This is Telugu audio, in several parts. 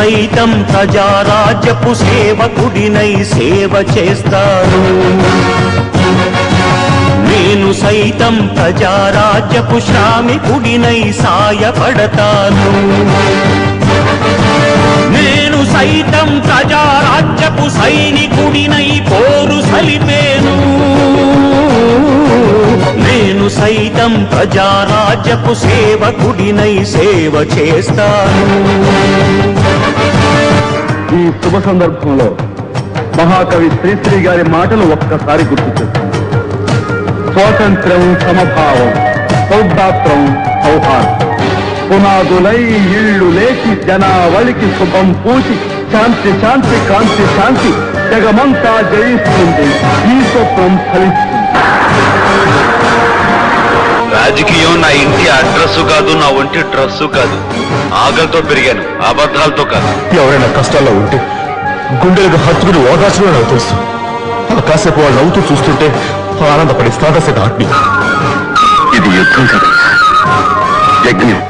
సైతం ప్రజారాజ్యపు సేవకుడినై సేవ చేస్తాను. నేను సైతం ప్రజారాజ్యపు శ్రామికుడినై సాయపడతాను. నేను సైతం ప్రజారాజ్యపు సైనికుడినై పోరు సలిపేను. నేను సైతం ప్రజారాజ్యపు సేవకుడినై సేవ చేస్తాను. ఈ శుభ సందర్భంలో మహాకవి శ్రీశ్రీ గారి మాటలు ఒక్కసారి గుర్తు చేస్తుంది. స్వాతంత్ర్యం, సమభావం, సౌభ్రాత్రం, సౌహార్దం, పునాదులై ఇళ్ళు లేచి జనావళికి శుభం పూచి శాంతి శాంతి కాంతి శాంతి జగమంతా జయిస్తుంది. ఈ స్వప్నం ఫలిస్తుంది. రాజకీయం నా ఇంటి అడ్రస్ కాదు, నా ఒంటి డ్రెస్సు కాదు. ఆకలితో పెరిగాను, అబద్ధాలతో కాదు. ఎవరైనా కష్టాల్లో ఉంటే గుండెలకు హత్తుకుని ఓదార్చడం నాకు తెలుసు. కాసేపు వాళ్ళు నవ్వుతూ చూస్తుంటే ఆనందపడి సాగసేట ఆజ్ఞ. ఇది యుద్ధం కదా, యజ్ఞం.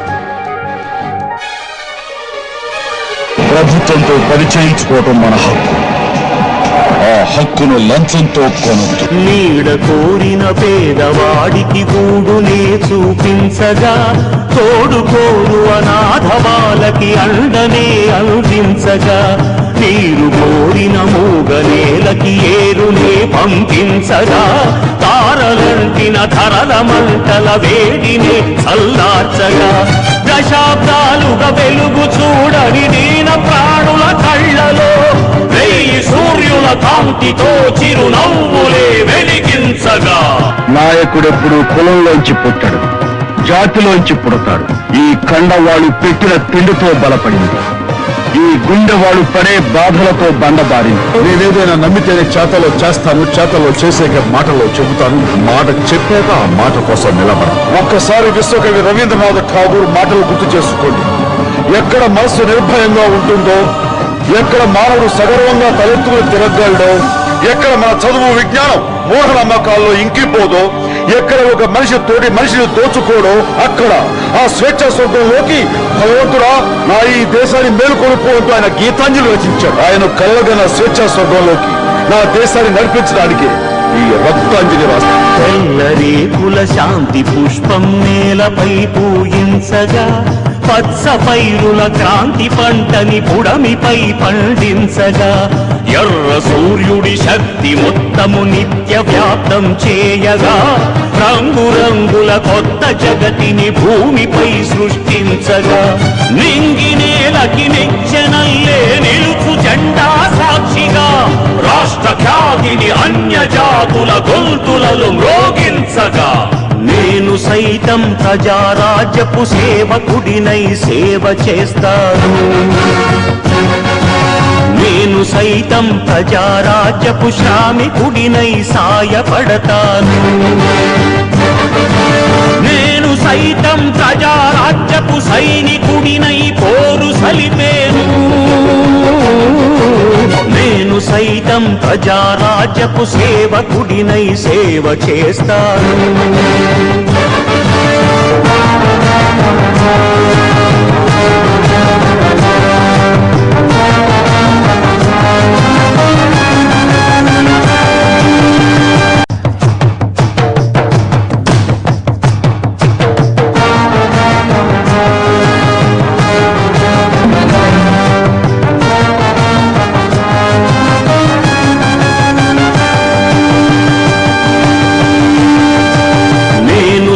ప్రభుత్వంతో పరిచయించుకోవటం మన హక్కు. ఆ హక్కును లంచంతో కొనొద్దు. నీడ కోరిన పేదవాడికి గూడునే చూపించగా, తోడు కోరు అనాథ బాలకి అండనే అందించగా, నీరు కోరిన మూగనేలకి ఏరునే పంపించగా, తారలంటిన ధరల మంటల వేడిని చల్లార్చగా, దశాబ్దాలుగా వెలుగు చూడని దీన ప్రాణుల కళ్ళలో వెయ్యి సూర్యుల కాంతితో చిరునవ్వులే వెలిగించగా. నాయకుడెప్పుడు కులంలోంచి పుట్టాడు, జాతిలోంచి పుడతాడు. ఈ కండవాళ్ళు పెట్టిన తిండితో బలపడింది. ఈ గుండెవాడు పడే బాధలతో బండబారింది. నేనేదైనా నమ్మితేనే చేతలో చేస్తాను, చేతలో చేసాక మాటలో చెబుతాను. మాట చెప్పాక ఆ మాట కోసం నిలబడను. ఒక్కసారి విశ్వకవి రవీంద్రనాథ్ ఠాగూర్ మాటలు గుర్తు చేసుకోండి. ఎక్కడ మనస్సు నిర్భయంగా ఉంటుందో, ఎక్కడ మానవుడు సగర్వంగా తలెత్తుకుని తిరగలడో, ఎక్కడ మన చదువు విజ్ఞానం మూఢ నమ్మకాల్లో ఇంకిపోదో, ఎక్కడ ఒక మనిషి తోటి మనిషిని దోచుకోడో, అక్కడ ఆ స్వేచ్ఛ స్వర్గంలోకి భగవంతుడా నా ఈ దేశాన్ని మేలుకొనుకోవడంతో ఆయన గీతాంజలి రచించాడు. ఆయన కళ్ళగన స్వేచ్ఛ స్వర్గంలోకి నా దేశాన్ని నడిపించడానికి ఈ రక్తాంజలి రాస్తాడు. తెల్లరేకుల శాంతి పుష్పం నేలపై పూయించగా, పచ్చ పైరుల క్రాంతి పంటని పుడమిపై పండించగా, ఎర్ర సూర్యుడి శక్తి మొత్తము నిత్య వ్యాప్తం చేయగా, రంగురంగుల కొత్త జగతిని భూమిపై సృష్టించగా, నింగి నేలకి నిచ్చెనల్లే నిలుచు జెండా సాక్షిగా, రాష్ట్ర ఖ్యాతిని అన్య జాతుల గొంతులలో మ్రోగించగా, నేను సైతం ప్రజారాజ్యపు సేవకుడినై సేవ చేస్తాను. నేను సైతం ప్రజారాజ్యపు శ్రామికుడినై సాయపడతాను. నేను సైతం ప్రజారాజ్యపు సైనికుడినై పోరు సలిపేను. నేను సైతం ప్రజారాజ్యపు సేవకుడినై సేవ చేస్తాను.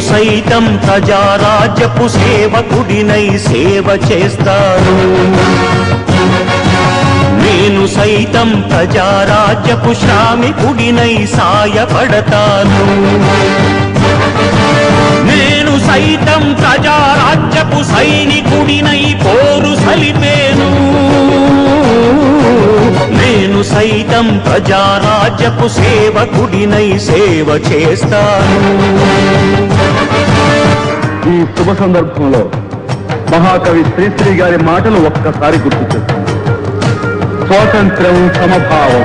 సైతం ప్రజారాజ్యపు సేవకుడినై సేవ చేస్తాను. నేను సైతం ప్రజారాజ్యపు శ్రామికుడినై సాయపడతాను. నేను సైతం ప్రజారాజ్యపు సైనికుడినై పోరు సలిపేను. నేను సైతం ప్రజారాజ్యపు సేవకుడినై సేవ చేస్తాను. ఈ శుభ సందర్భంలో మహాకవి శ్రీశ్రీ గారి మాటలు ఒక్కసారి గుర్తు చేస్తుంది. స్వాతంత్ర్యం, సమభావం,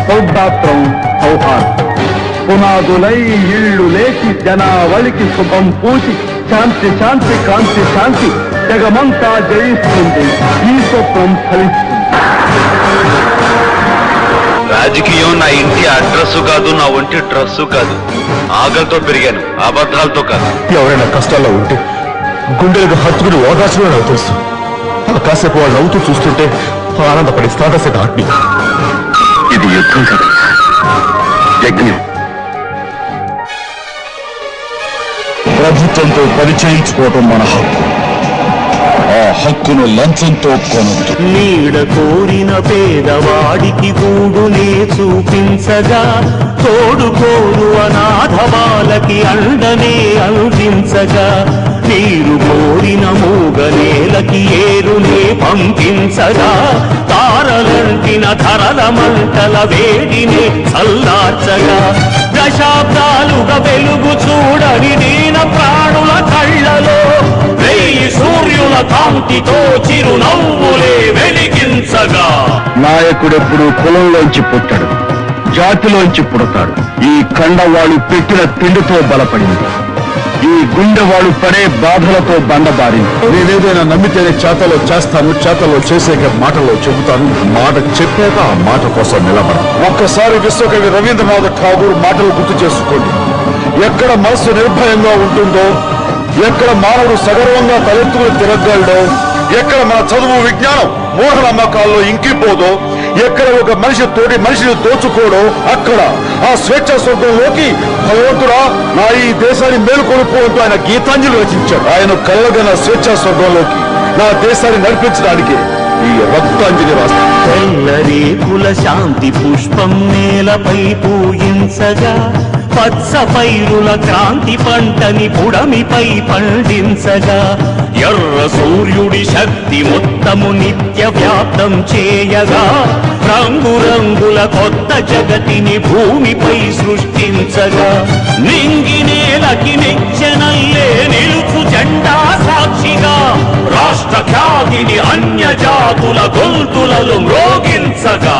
సౌభ్రాత్రం, సౌహార్దం, పునాదులై ఇళ్ళు లేచి జనావళికి శుభం పూచి శాంతి శాంతి కాంతి శాంతి జగమంతా జయిస్తుంది. ఈ స్వప్నం ఫలిస్తుంది. రాజకీయం నా ఇంటి అడ్రస్ కాదు, నా ఒంటి డ్రెస్సు కాదు. ఆకలితో పెరిగాను, అబద్ధాలతో కాదు. ఎవరైనా కష్టాల్లో ఉంటే గుండెలకు హత్తుకుని ఓదార్చడం నాకు తెలుసు. కాసేపు వాళ్ళు నవ్వుతూ చూస్తుంటే ఆనందపడి స్థాటసేట ఆత్మీయ. ఇది యుద్ధం కదా, యజ్ఞం. ప్రభుత్వంతో పరిచయించుకోవటం మన హక్కు. ఆ హక్కును లంచంతో కొనొద్దు. నీడ కోరిన పేదవాడికి గూడునే చూపించగా, తోడు కోరు అనాథ బాలకి అండనే అందించగా, నీరు కోరిన మూగనేలకి ఏరునే పంపించగా, తారలంటిన ధరల మంటల వేడిని చల్లార్చగా, దశాబ్దాలుగా వెలుగు చూడని దీన ప్రాణుల కళ్ళలో వెయ్యి సూర్యుల కాంతితో చిరునవ్వులే వెలిగించగా. నాయకుడెప్పుడు కులంలోంచి పుట్టడు, జాతిలోంచి పుడతాడు. ఈ కండవాళ్ళు పెట్టిన తిండితో బలపడింది. ఈ గుండెవాడు పడే బాధలతో బండబారింది. నేనేదైనా నమ్మితేనే చేతలో చేస్తాను, చేతలో చేసేక మాటలో చెబుతాను. మాట చెప్పాక ఆ మాట కోసం నిలబడను. ఒక్కసారి విశ్వకవి రవీంద్రనాథ్ ఠాగూర్ మాటలు గుర్తు చేసుకోండి. ఎక్కడ మనస్సు నిర్భయంగా ఉంటుందో, ఎక్కడ మానవుడు సగర్వంగా తలెత్తుకుని తిరగలడో, ఎక్కడ మన చదువు విజ్ఞానం మూఢ నమ్మకాల్లో ఇంకిపోదో, ఎక్కడ ఒక మనిషి తోటి మనిషిని దోచుకోడో, అక్కడ ఆ స్వేచ్ఛ స్వర్గంలోకి భగవంతుడా నా ఈ దేశాన్ని మేలుకొనుకోవడంతో ఆయన గీతాంజలి రచించాడు. ఆయన కళ్ళగన స్వేచ్ఛ స్వర్గంలోకి నా దేశాన్ని నడిపించడానికి ఈ రక్తాంజలి రాస్తాడు. తెల్లరేకుల శాంతి పుష్పం నేలపై పూయించగా, పచ్చ పైరుల క్రాంతి పంటని పుడమిపై పండించగా, ఎర్ర సూర్యుడి శక్తి మొత్తము నిత్య వ్యాప్తం చేయగా, రంగురంగుల కొత్త జగతిని భూమిపై సృష్టించగా, నింగి నేలకి నిచ్చెనల్లే నిలుచు జెండా సాక్షిగా, రాష్ట్ర ఖ్యాతిని అన్య జాతుల గొంతులలో మ్రోగించగా,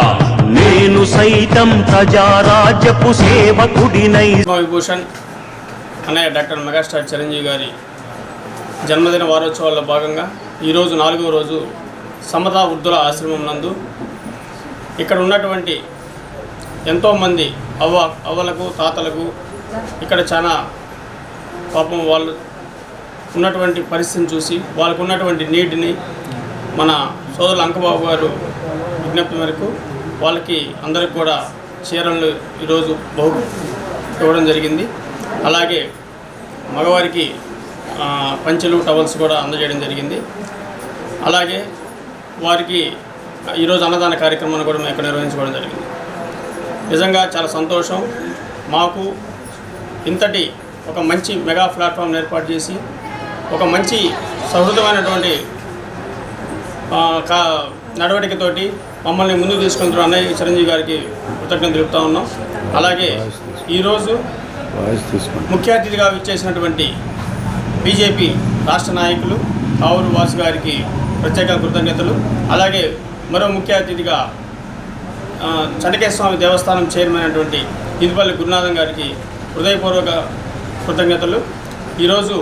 నేను సైతం ప్రజారాజ్యపు సేవకుడినై. విభూషణ్ అనే డాక్టర్ మెగాస్టార్ చిరంజీవి గారి జన్మదిన వారోత్సవాల్లో భాగంగా ఈరోజు 4వ రోజు సమతా వృద్ధుల ఆశ్రమం నందు ఇక్కడ ఉన్నటువంటి ఎంతోమంది అవ్వలకు తాతలకు ఇక్కడ చాలా పాపం వాళ్ళు ఉన్నటువంటి పరిస్థితిని చూసి వాళ్ళకు ఉన్నటువంటి నీటిని మన సోదరులు అంకబాబు గారు విజ్ఞప్తి మేరకు వాళ్ళకి అందరికి కూడా చీరలు ఈరోజు ఇవ్వడం జరిగింది. అలాగే మగవారికి పంచెలు టవల్స్ కూడా అందజేయడం జరిగింది. అలాగే వారికి ఈరోజు అన్నదాన కార్యక్రమాన్ని కూడా మేము ఇక్కడ నిర్వహించుకోవడం జరిగింది. నిజంగా చాలా సంతోషం. మాకు ఇంతటి ఒక మంచి మెగా ప్లాట్ఫామ్ ఏర్పాటు చేసి ఒక మంచి సహృదమైనటువంటి నడవడికతోటి మమ్మల్ని ముందుకు తీసుకుంటున్న అన్నయ్య చిరంజీవి గారికి కృతజ్ఞతలు తెలుపుతా ఉన్నాం. అలాగే ఈరోజు ముఖ్య అతిథిగా విచ్చేసినటువంటి బీజేపీ రాష్ట్ర నాయకులు కావూరు వాసు గారికి ప్రత్యేక కృతజ్ఞతలు. అలాగే మరో ముఖ్య అతిథిగా చండకేశ్వర స్వామి దేవస్థానం చైర్మన్ అయినటువంటి ఇదిపల్లి గురునాథం గారికి హృదయపూర్వక కృతజ్ఞతలు. ఈరోజు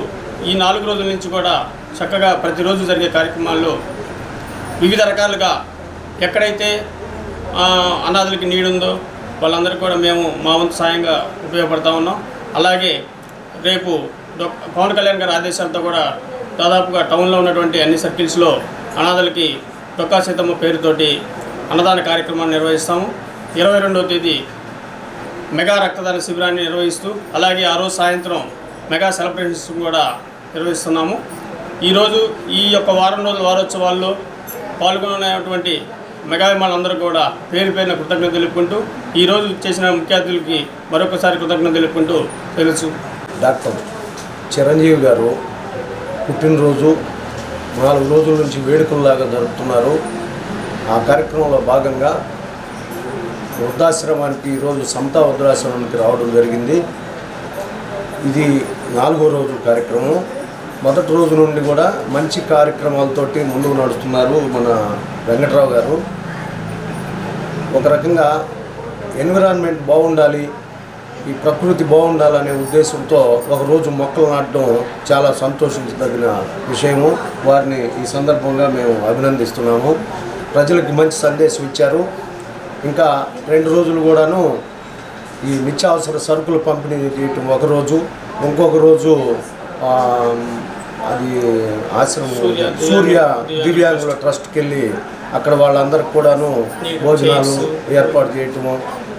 ఈ 4 రోజుల నుంచి కూడా చక్కగా ప్రతిరోజు జరిగే కార్యక్రమాల్లో వివిధ రకాలుగా ఎక్కడైతే అనాథులకి నీడుందో వాళ్ళందరికీ కూడా మేము మా వంతు సాయంగా ఉపయోగపడతా ఉన్నాం. అలాగే రేపు పవన్ కళ్యాణ్ గారి ఆదేశాలతో కూడా దాదాపుగా టౌన్లో ఉన్నటువంటి అన్ని సర్కిల్స్లో అనాథలకి డొక్కా సీతమ్మ పేరుతోటి అన్నదాన కార్యక్రమాన్ని నిర్వహిస్తాము. 22వ తేదీ మెగా రక్తదాన శిబిరాన్ని నిర్వహిస్తూ అలాగే ఆ రోజు సాయంత్రం మెగా సెలబ్రేషన్స్ కూడా నిర్వహిస్తున్నాము. ఈరోజు ఈ యొక్క వారం రోజుల వారోత్సవాల్లో పాల్గొన్నటువంటి మెగాభిమానులందరూ కూడా పేరు పేరున కృతజ్ఞతలు తెలుపుకుంటూ ఈరోజు చేసిన ముఖ్య అతిథులకి మరొకసారి కృతజ్ఞతలు తెలుపుకుంటూ తెలుసు. డాక్టర్ చిరంజీవి గారు పుట్టినరోజు 4 రోజుల నుంచి వేడుకల్లాగా జరుపుతున్నారు. ఆ కార్యక్రమంలో భాగంగా వృద్ధాశ్రమానికి ఈరోజు సమతా వృద్ధాశ్రమానికి రావడం జరిగింది. ఇది 4వ రోజు కార్యక్రమం. మొదటి రోజు నుండి కూడా మంచి కార్యక్రమాలతోటి ముందుకు నడుస్తున్నారు మన వెంకట్రావు గారు. ఒక రకంగా ఎన్విరాన్మెంట్ బాగుండాలి, ఈ ప్రకృతి బాగుండాలనే ఉద్దేశంతో ఒకరోజు మొక్కలు నాటడం చాలా సంతోషించదగిన విషయము. వారిని ఈ సందర్భంగా మేము అభినందిస్తున్నాము. ప్రజలకు మంచి సందేశం ఇచ్చారు. ఇంకా 2 రోజులు కూడాను ఈ నిత్యావసర సరుకులు పంపిణీ చేయటం ఒకరోజు, ఇంకొక రోజు అది ఆశ్రమం సూర్య దివ్యాంగుల ట్రస్ట్కి వెళ్ళి అక్కడ వాళ్ళందరికి కూడాను భోజనాలు ఏర్పాటు చేయటము,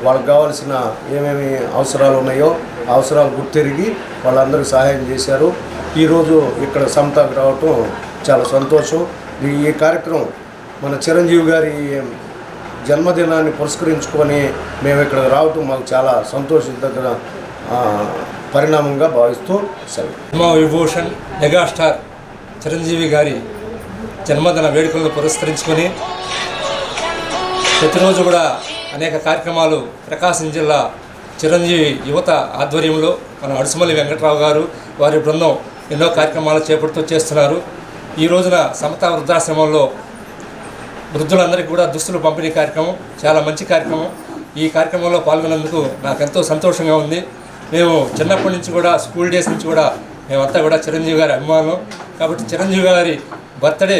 వాళ్ళకి కావాల్సిన ఏమేమి అవసరాలు ఉన్నాయో అవసరాలు గుర్తెరిగి వాళ్ళందరికీ సహాయం చేశారు. ఈరోజు ఇక్కడ సమతాకు రావటం చాలా సంతోషం. ఈ కార్యక్రమం మన చిరంజీవి గారి జన్మదినాన్ని పురస్కరించుకొని మేము ఇక్కడ రావటం మాకు చాలా సంతోషించదగిన పరిణామంగా భావిస్తూ సెలవు. పద్మ విభూషణ్ మెగాస్టార్ చిరంజీవి గారి జన్మదిన వేడుకలను పురస్కరించుకొని ప్రతిరోజు కూడా అనేక కార్యక్రమాలు ప్రకాశం జిల్లా చిరంజీవి యువత ఆధ్వర్యంలో మన అడుసుమల్లి వెంకట్రావు గారు వారి బృందం ఎన్నో కార్యక్రమాలు చేపడుతూ చేస్తున్నారు. ఈ రోజున సమతా వృద్ధాశ్రమంలో వృద్ధులందరికీ కూడా దుస్తులు పంపిణీ కార్యక్రమం చాలా మంచి కార్యక్రమం. ఈ కార్యక్రమంలో పాల్గొన్నందుకు నాకు ఎంతో సంతోషంగా ఉంది. మేము చిన్నప్పటి నుంచి కూడా స్కూల్ డేస్ నుంచి కూడా మేమంతా కూడా చిరంజీవి గారి అభిమానం కాబట్టి చిరంజీవి గారి బర్త్డే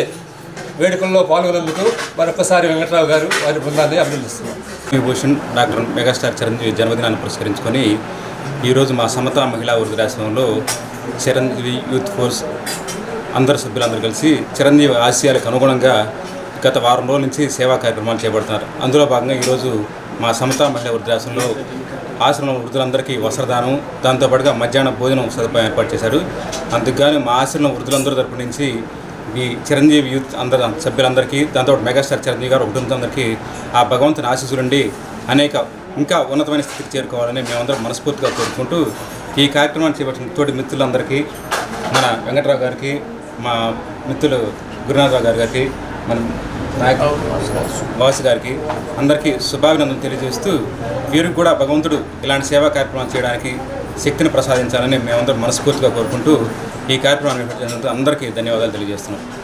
వేడుకల్లో పాల్గొన్నందుకు మరొకసారి వెంకట్రావు గారు వారి బృందాన్ని అభినందిస్తున్నాం. విభూషణ్ డాక్టర్ మెగాస్టార్ చిరంజీవి జన్మదినాన్ని పురస్కరించుకొని ఈరోజు మా సమతా మహిళా వృద్ధాశ్రమంలో చిరంజీవి యూత్ ఫోర్స్ సభ్యులందరూ కలిసి చిరంజీవి ఆశయాలకు అనుగుణంగా గత వారం రోజుల నుంచి సేవా కార్యక్రమాలు చేపడుతున్నారు. అందులో భాగంగా ఈరోజు మా సమతా మహిళా వృద్ధాశ్రమంలో ఆశ్రమం వృద్ధులందరికీ వస్త్రదానం, దాంతోపాటుగా మధ్యాహ్న భోజనం సదుపాయం ఏర్పాటు చేశారు. అందుకుగాను మా ఆశ్రమం వృద్ధులందరూ తరపు నుంచి ఈ చిరంజీవి యూత్ సభ్యులందరికీ, దాంతో మెగాస్టార్ చిరంజీవి గారు కుటుంబందరికీ ఆ భగవంతుని ఆశీస్సులుండి ఇంకా ఉన్నతమైన స్థితికి చేరుకోవాలని మేమందరం మనస్ఫూర్తిగా కోరుకుంటూ ఈ కార్యక్రమాన్ని చేపట్టిన తోటి మిత్రులందరికీ, మన వెంకట్రావు గారికి, మా మిత్రులు గురునాథరావు గారికి, మన నాయక వాసు గారికి అందరికీ శుభాభినందనలు తెలియజేస్తూ వీరికి కూడా భగవంతుడు ఇలాంటి సేవా కార్యక్రమాలు చేయడానికి శక్తిని ప్రసాదించాలని మేమందరం మనస్ఫూర్తిగా కోరుకుంటూ ఈ కార్యక్రమాన్ని నిర్వహించినందుకు అందరికీ ధన్యవాదాలు తెలియజేస్తున్నాం.